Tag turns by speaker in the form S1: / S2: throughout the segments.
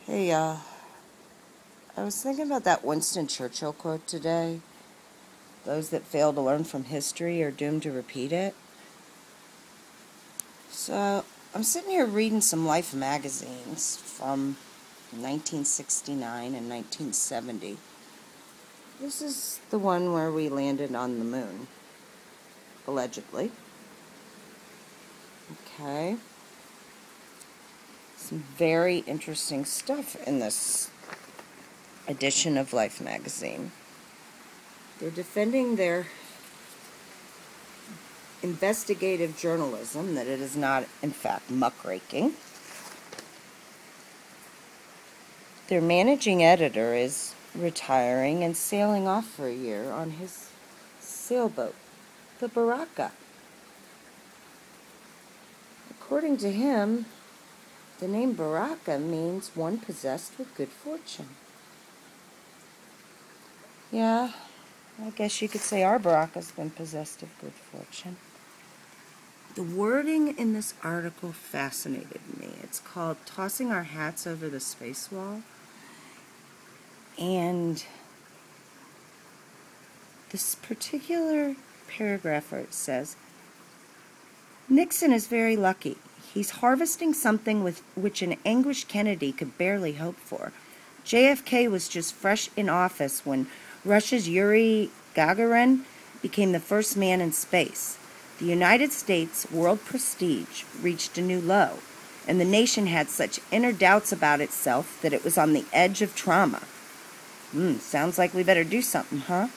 S1: Hey, I was thinking about that Winston Churchill quote today. Those that fail to learn from history are doomed to repeat it. So, I'm sitting here reading some Life magazines from 1969 and 1970. This is the one where we landed on the moon, allegedly. Okay. Some very interesting stuff in this edition of Life magazine. They're defending their investigative journalism, that it is not, in fact, muckraking. Their managing editor is retiring and sailing off for a year on his sailboat, the Baraka. According to him, the name Baraka means one possessed with good fortune. Yeah, I guess you could say our Baraka's been possessed of good fortune. The wording in this article fascinated me. It's called Tossing Our Hats Over the Space Wall. And this particular paragraph where it says, Nixon is very lucky. He's harvesting something with which an anguished Kennedy could barely hope for. JFK was just fresh in office when Russia's Yuri Gagarin became the first man in space. The United States' world prestige reached a new low, and the nation had such inner doubts about itself that it was on the edge of trauma. Sounds like we better do something, huh?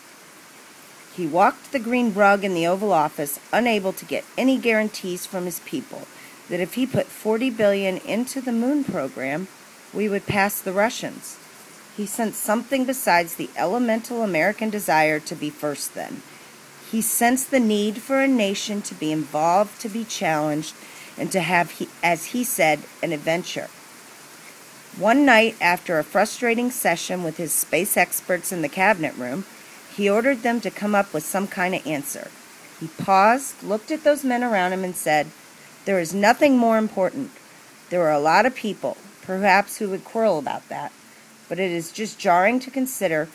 S1: He walked the green rug in the Oval Office, unable to get any guarantees from his people that if he put $40 billion into the moon program, we would pass the Russians. He sensed something besides the elemental American desire to be first then. He sensed the need for a nation to be involved, to be challenged, and to have, as he said, an adventure. One night, after a frustrating session with his space experts in the cabinet room, he ordered them to come up with some kind of answer. He paused, looked at those men around him, and said, "There is nothing more important. There are a lot of people, perhaps, who would quarrel about that, but it is just jarring to consider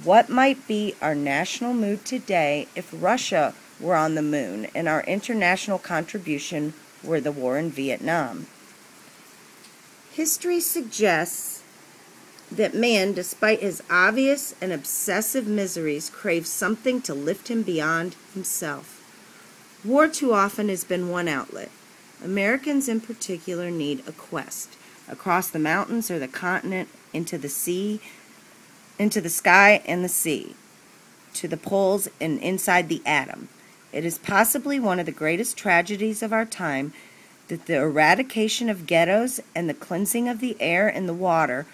S1: what might be our national mood today if Russia were on the moon and our international contribution were the war in Vietnam." History suggests that man, despite his obvious and obsessive miseries, craves something to lift him beyond himself. War too often has been one outlet. Americans in particular need a quest across the mountains or the continent, into the sea, into the sky and the sea, to the poles and inside the atom. It is possibly one of the greatest tragedies of our time that the eradication of ghettos and the cleansing of the air and the water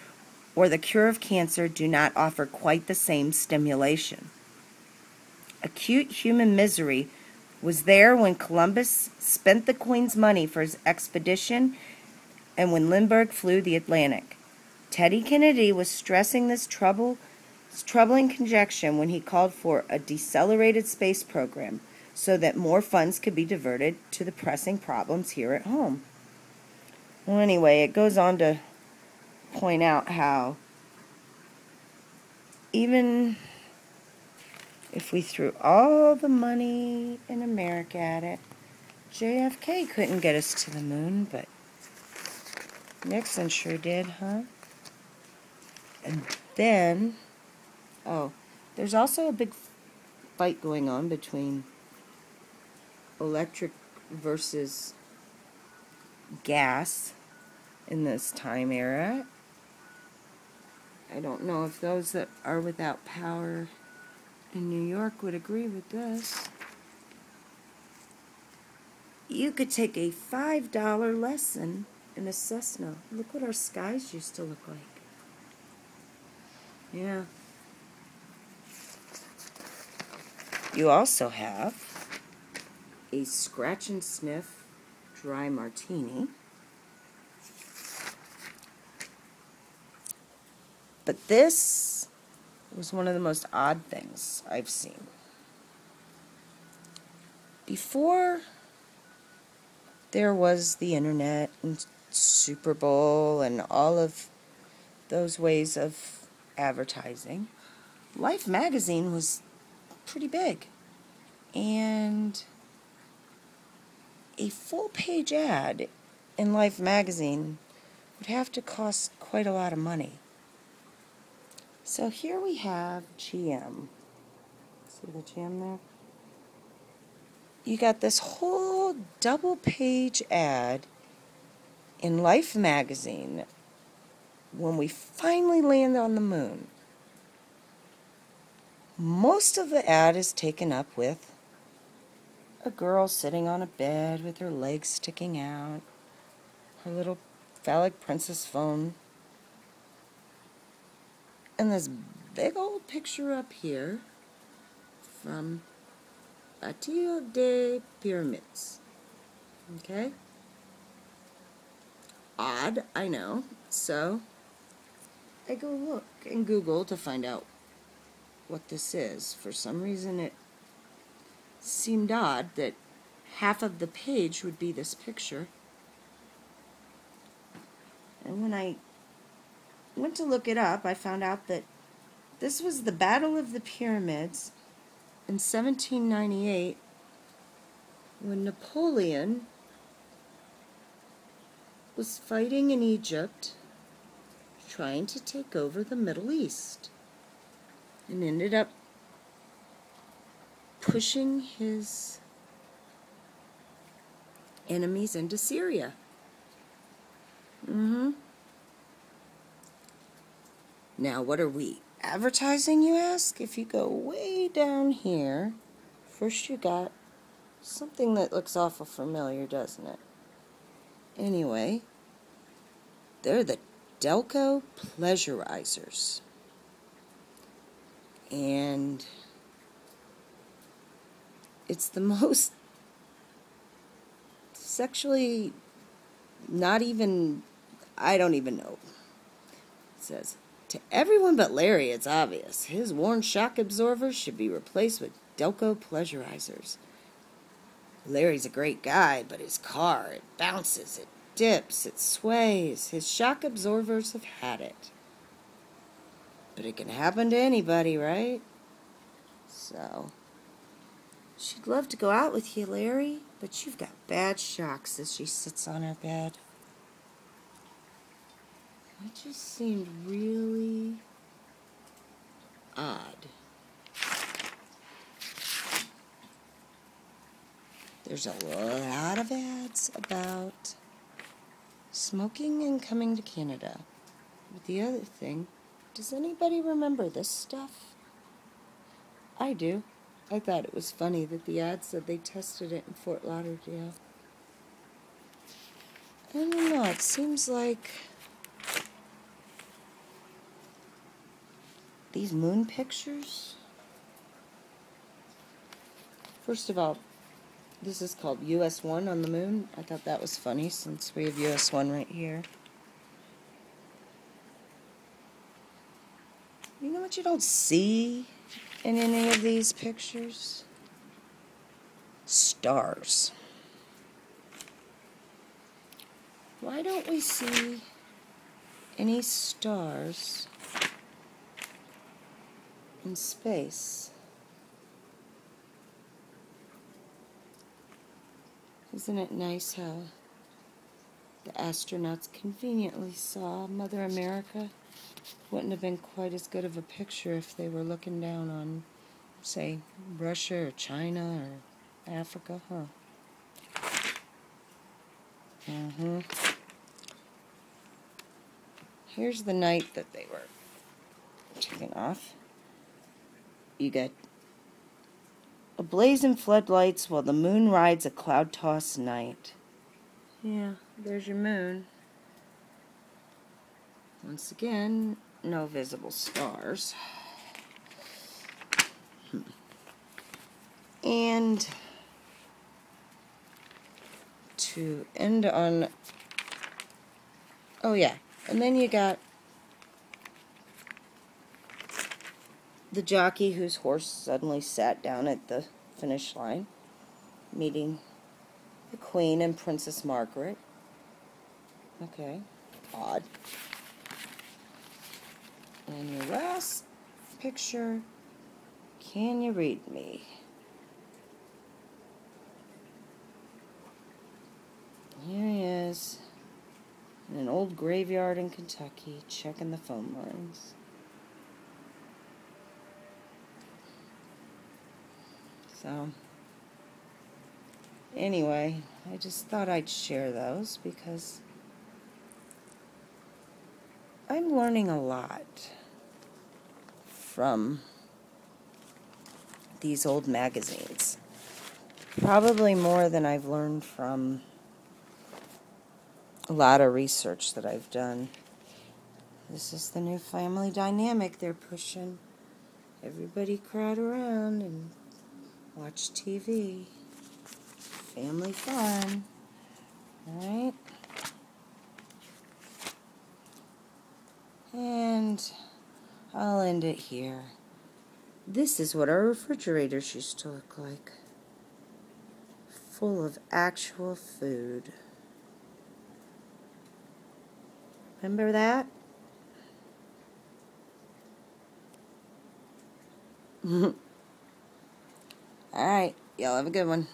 S1: or the cure of cancer do not offer quite the same stimulation. Acute human misery was there when Columbus spent the Queen's money for his expedition and when Lindbergh flew the Atlantic. Teddy Kennedy was stressing this troubling conjecture when he called for a decelerated space program so that more funds could be diverted to the pressing problems here at home. Well, anyway, it goes on to point out how even if we threw all the money in America at it, JFK couldn't get us to the moon, but Nixon sure did, huh? And then, there's also a big fight going on between electric versus gas in this time era. I don't know if those that are without power in New York would agree with this. You could take a $5 lesson in a Cessna. Look what our skies used to look like. Yeah. You also have a scratch and sniff dry martini. But this was one of the most odd things I've seen. Before there was the internet and Super Bowl and all of those ways of advertising, Life magazine was pretty big. And a full-page ad in Life magazine would have to cost quite a lot of money. So here we have GM. See the GM there? You got this whole double-page ad in Life magazine when we finally land on the moon. Most of the ad is taken up with a girl sitting on a bed with her legs sticking out, her little phallic princess phone, and this big old picture up here from Atio de Pyramids. Okay? Odd, I know. So I go look in Google to find out what this is. For some reason it seemed odd that half of the page would be this picture. And when I went to look it up, I found out that this was the Battle of the Pyramids in 1798 when Napoleon was fighting in Egypt trying to take over the Middle East and ended up pushing his enemies into Syria. Now, what are we advertising, you ask? If you go way down here, first you got something that looks awful familiar, doesn't it? Anyway, they're the Delco Pleasurizers. And it's the most sexually not even, I don't even know. It says, to everyone but Larry, it's obvious. His worn shock absorbers should be replaced with Delco Pleasurizers. Larry's a great guy, but his car, it bounces, it dips, it sways. His shock absorbers have had it. But it can happen to anybody, right? So, she'd love to go out with you, Larry, but you've got bad shocks as she sits on her bed. It just seemed really odd. There's a lot of ads about smoking and coming to Canada. But the other thing, does anybody remember this stuff? I do. I thought it was funny that the ad said they tested it in Fort Lauderdale. I don't know, it seems like these moon pictures. First of all, this is called US 1 on the moon. I thought that was funny since we have US 1 right here. You know what you don't see in any of these pictures? Stars. Why don't we see any stars in space? Isn't it nice how the astronauts conveniently saw Mother America? Wouldn't have been quite as good of a picture if they were looking down on, say, Russia or China or Africa, huh? Here's the night that they were taken off. You got a blaze in floodlights while the moon rides a cloud-tossed night. Yeah, there's your moon. Once again, no visible stars. And to end on, oh yeah, and then you got the jockey whose horse suddenly sat down at the finish line, meeting the Queen and Princess Margaret. Okay, odd. And your last picture, can you read me? Here he is, in an old graveyard in Kentucky, checking the phone lines. So, anyway, I just thought I'd share those because I'm learning a lot from these old magazines. Probably more than I've learned from a lot of research that I've done. This is the new family dynamic they're pushing. Everybody crowd around and watch TV. Family fun. Alright? And I'll end it here. This is what our refrigerators used to look like. Full of actual food. Remember that? Alright, y'all have a good one.